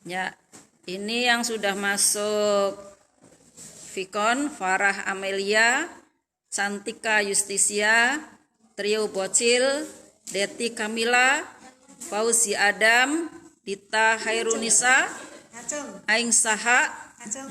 Ya, ini yang sudah masuk Vicon, Farah Amelia, Cantika Justisia, Trio Bocil, Deti Kamila, Fauzi Adam, Dita Hairunisa, Aing Saha,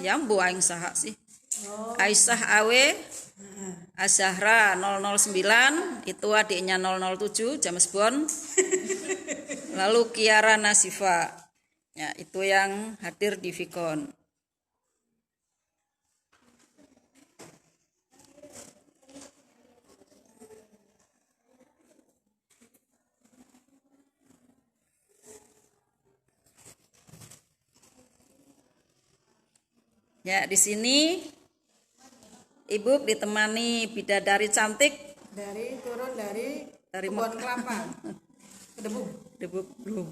ya Bu Aing Saha sih. Aisyah Awe, Azahra 009, itu adiknya 007, James Bond. Lalu Kiara Nasifa. Ya, itu yang hadir di Vicon. Ya, di sini Ibu ditemani bidadari cantik turun dari kebun kelapa. Debu belum.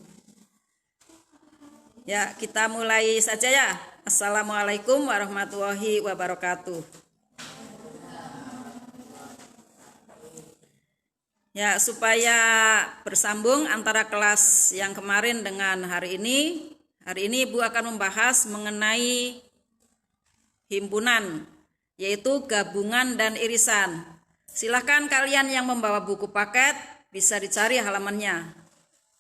Ya, kita mulai saja ya. Assalamualaikum warahmatullahi wabarakatuh. Ya, supaya bersambung antara kelas yang kemarin dengan hari ini Ibu akan membahas mengenai himpunan, yaitu gabungan dan irisan. Silahkan kalian yang membawa buku paket bisa dicari halamannya.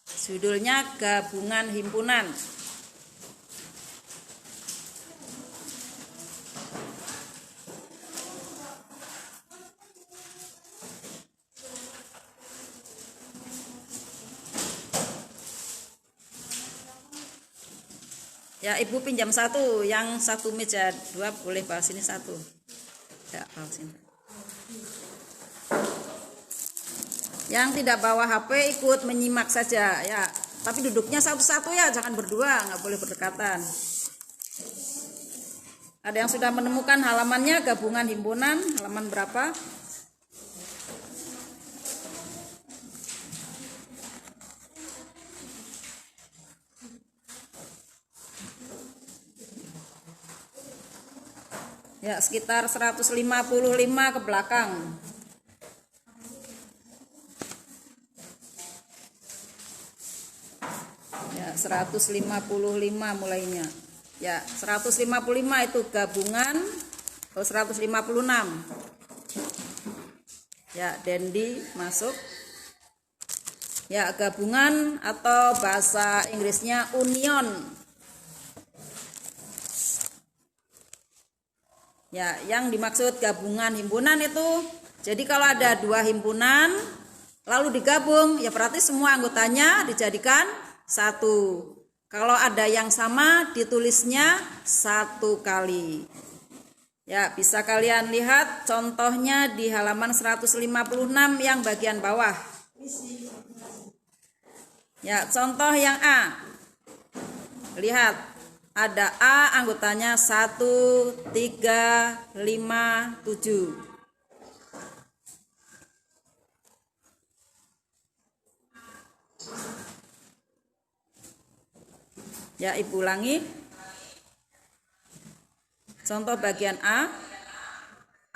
Judulnya gabungan himpunan. Ya, Ibu pinjam satu, yang satu meja dua boleh bawa sini satu. Ya, bawa sini. Yang tidak bawa HP ikut menyimak saja ya, tapi duduknya satu-satu ya, jangan berdua, nggak boleh berdekatan. Ada yang sudah menemukan halamannya, gabungan himpunan, halaman berapa? Ya, sekitar 155 ke belakang. Ya, 155 mulainya. Ya, 155 itu gabungan. Oh, 156. Ya, Dendi masuk. Ya, gabungan atau bahasa Inggrisnya union. Ya, yang dimaksud gabungan himpunan itu, jadi kalau ada dua himpunan lalu digabung, ya berarti semua anggotanya dijadikan satu. Kalau ada yang sama ditulisnya satu kali. Ya, bisa kalian lihat contohnya di halaman 156 yang bagian bawah. Ya, contoh yang A. Lihat. Ada A anggotanya 1, 3, 5, 7. Ya, Ibu ulangi. Contoh bagian A.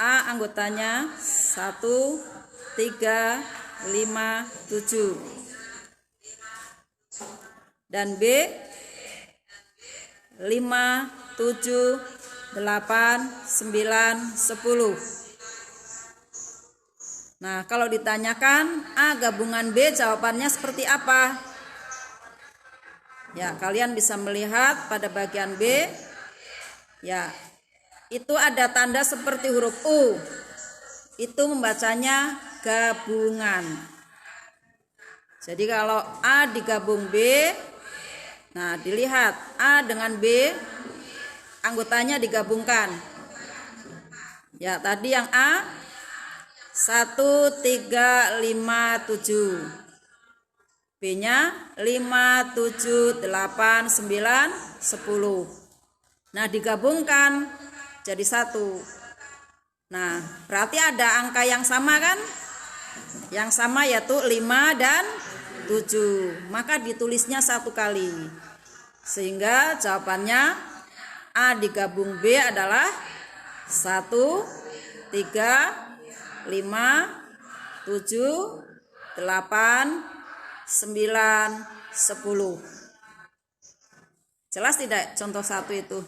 A anggotanya 1, 3, 5, 7. Dan B 5, 7, 8, 9, 10. Nah, kalau ditanyakan A gabungan B, jawabannya seperti apa? Ya, kalian bisa melihat pada bagian B. Ya, itu ada tanda seperti huruf U. Itu membacanya gabungan. Jadi kalau A digabung B, nah, dilihat A dengan B anggotanya digabungkan. Ya, tadi yang A 1, 3, 5, 7. B-nya 5, 7, 8, 9, 10. Nah, digabungkan jadi satu. Nah, berarti ada angka yang sama kan? Yang sama yaitu 5 dan 7, maka ditulisnya satu kali, sehingga jawabannya A digabung B adalah 1, 3, 5, 7, 8, 9, 10. Jelas tidak contoh 1 itu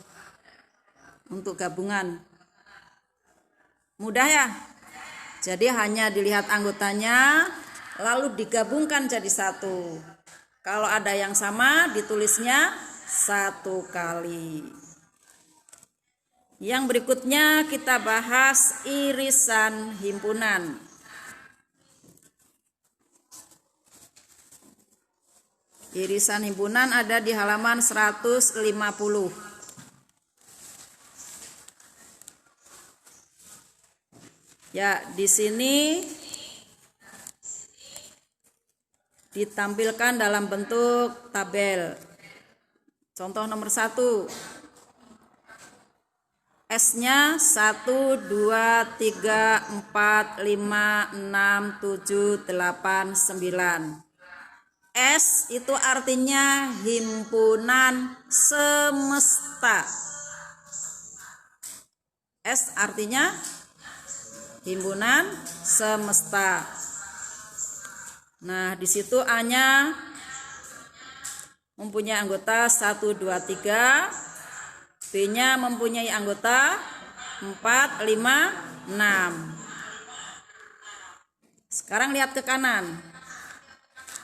untuk gabungan? Mudah ya? Jadi hanya dilihat anggotanya lalu digabungkan jadi 1. Kalau ada yang sama ditulisnya 1 kali. Yang berikutnya kita bahas irisan himpunan. Irisan himpunan ada di halaman 150. Ya, di sini ditampilkan dalam bentuk tabel. Contoh nomor 1. S-nya 1, 2, 3, 4, 5, 6, 7, 8, 9. S itu artinya himpunan semesta. S artinya himpunan semesta. Nah, di situ A-nya mempunyai anggota 1, 2, 3. B-nya mempunyai anggota 4, 5, 6. Sekarang lihat ke kanan.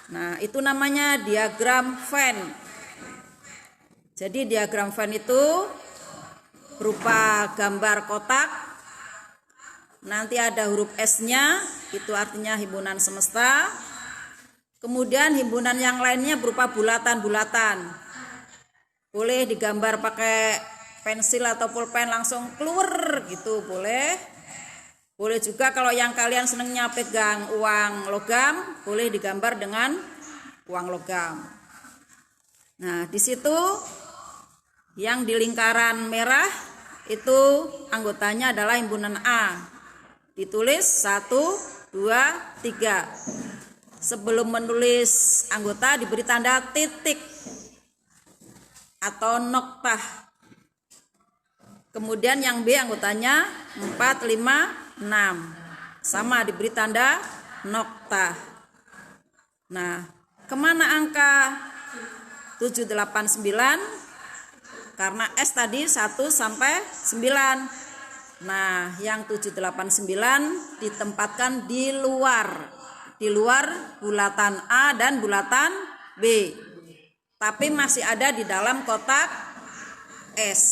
Nah, itu namanya diagram Venn. Jadi diagram Venn itu berupa gambar kotak. Nanti ada huruf S-nya, itu artinya himpunan semesta. Kemudian himpunan yang lainnya berupa bulatan-bulatan. Boleh digambar pakai pensil atau pulpen langsung keluar gitu, boleh. Boleh juga kalau yang kalian senangnya pegang uang logam, boleh digambar dengan uang logam. Nah, di situ yang di lingkaran merah itu anggotanya adalah himpunan A. Ditulis 1, 2, 3. Sebelum menulis anggota diberi tanda titik atau noktah. Kemudian yang B anggotanya 4, 5, 6. Sama diberi tanda noktah. Nah, kemana angka 7, 8, 9? Karena S tadi 1 sampai 9. Nah, yang 7, 8, 9 ditempatkan di luar bulatan A dan bulatan B. Tapi masih ada di dalam kotak S,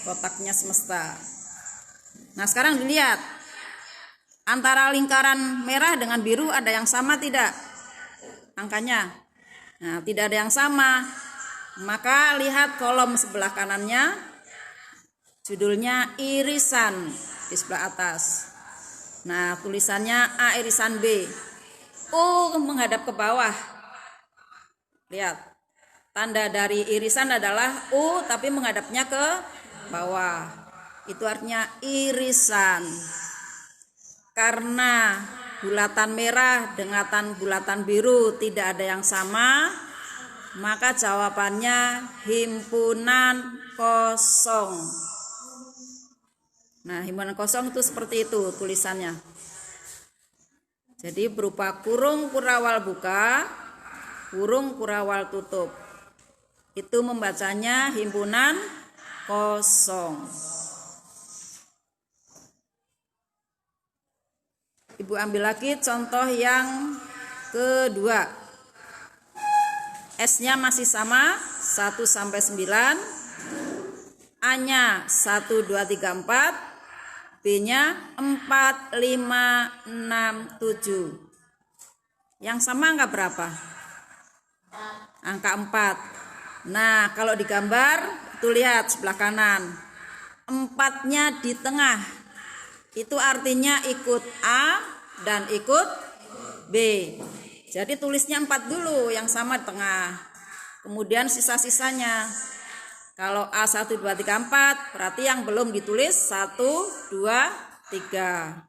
kotaknya semesta. Nah, sekarang dilihat. Antara lingkaran merah dengan biru ada yang sama tidak? Angkanya. Nah, tidak ada yang sama. Maka lihat kolom sebelah kanannya. Judulnya irisan di sebelah atas. Nah, tulisannya A irisan B. U menghadap ke bawah. Lihat. Tanda dari irisan adalah U tapi menghadapnya ke bawah. Itu artinya irisan. Karena bulatan merah dengan bulatan biru tidak ada yang sama, maka jawabannya himpunan kosong. Nah, himpunan kosong itu seperti itu tulisannya. Jadi berupa kurung kurawal buka, kurung kurawal tutup. Itu membacanya himpunan kosong. Ibu ambil lagi contoh yang kedua. S-nya masih sama, 1 sampai 9. A-nya 1, 2, 3, 4. B-nya 4, 5, 6, 7. Yang sama angka berapa? Angka 4. Nah, kalau digambar, itu lihat sebelah kanan. 4-nya di tengah. Itu artinya ikut A dan ikut B. Jadi tulisnya 4 dulu yang sama di tengah. Kemudian sisa-sisanya. Kalau A 1, 2, 3, 4 berarti yang belum ditulis 1, 2, 3.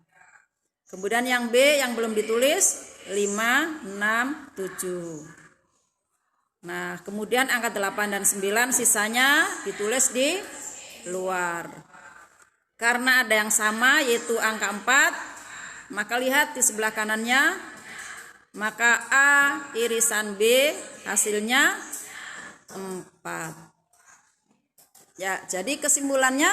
Kemudian yang B yang belum ditulis 5, 6, 7. Nah, kemudian angka 8 dan 9 sisanya ditulis di luar. Karena ada yang sama yaitu angka 4, maka lihat di sebelah kanannya, maka A irisan B hasilnya 4. Ya, jadi kesimpulannya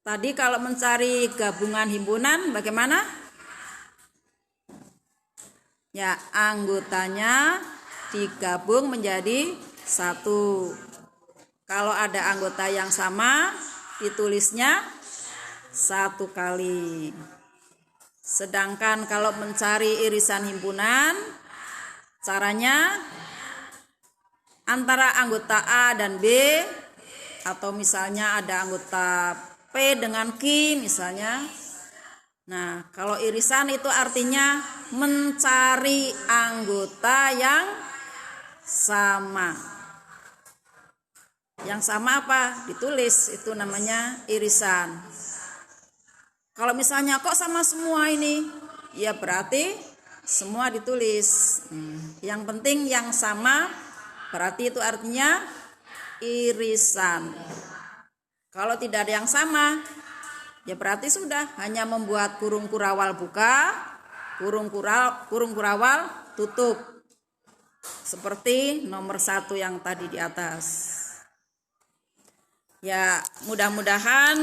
tadi kalau mencari gabungan himpunan bagaimana? Ya, anggotanya digabung menjadi satu. Kalau ada anggota yang sama, ditulisnya satu kali. Sedangkan kalau mencari irisan himpunan, caranya antara anggota A dan B, atau misalnya ada anggota P dengan Q misalnya. Nah, kalau irisan itu artinya mencari anggota yang sama. Yang sama apa? Ditulis, itu namanya irisan. Kalau misalnya kok sama semua ini, ya berarti semua ditulis. Yang penting yang sama, berarti itu artinya irisan. Kalau tidak ada yang sama, ya berarti sudah hanya membuat kurung kurawal buka, kurung kurawal tutup. Seperti nomor 1 yang tadi di atas. Ya, mudah-mudahan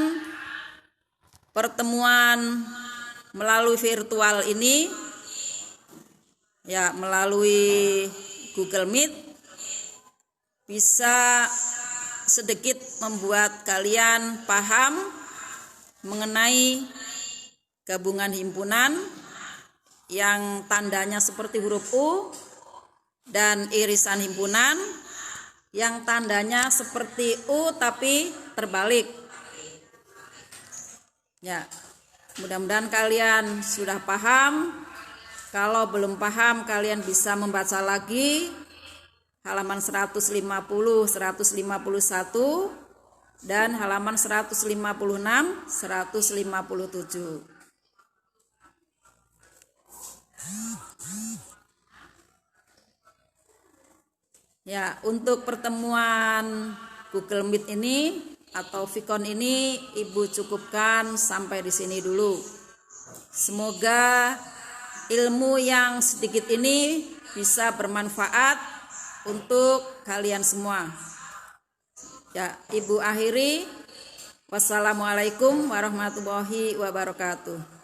pertemuan melalui virtual ini, ya melalui Google Meet, bisa sedikit membuat kalian paham mengenai gabungan himpunan yang tandanya seperti huruf U dan irisan himpunan yang tandanya seperti U tapi terbalik. Ya, mudah-mudahan kalian sudah paham. Kalau belum paham, kalian bisa membaca lagi halaman 150, 151 dan halaman 156, 157. Ya, untuk pertemuan Google Meet ini atau Vicon ini Ibu cukupkan sampai di sini dulu. Semoga ilmu yang sedikit ini bisa bermanfaat untuk kalian semua. Ya, Ibu akhiri. Wassalamualaikum warahmatullahi wabarakatuh.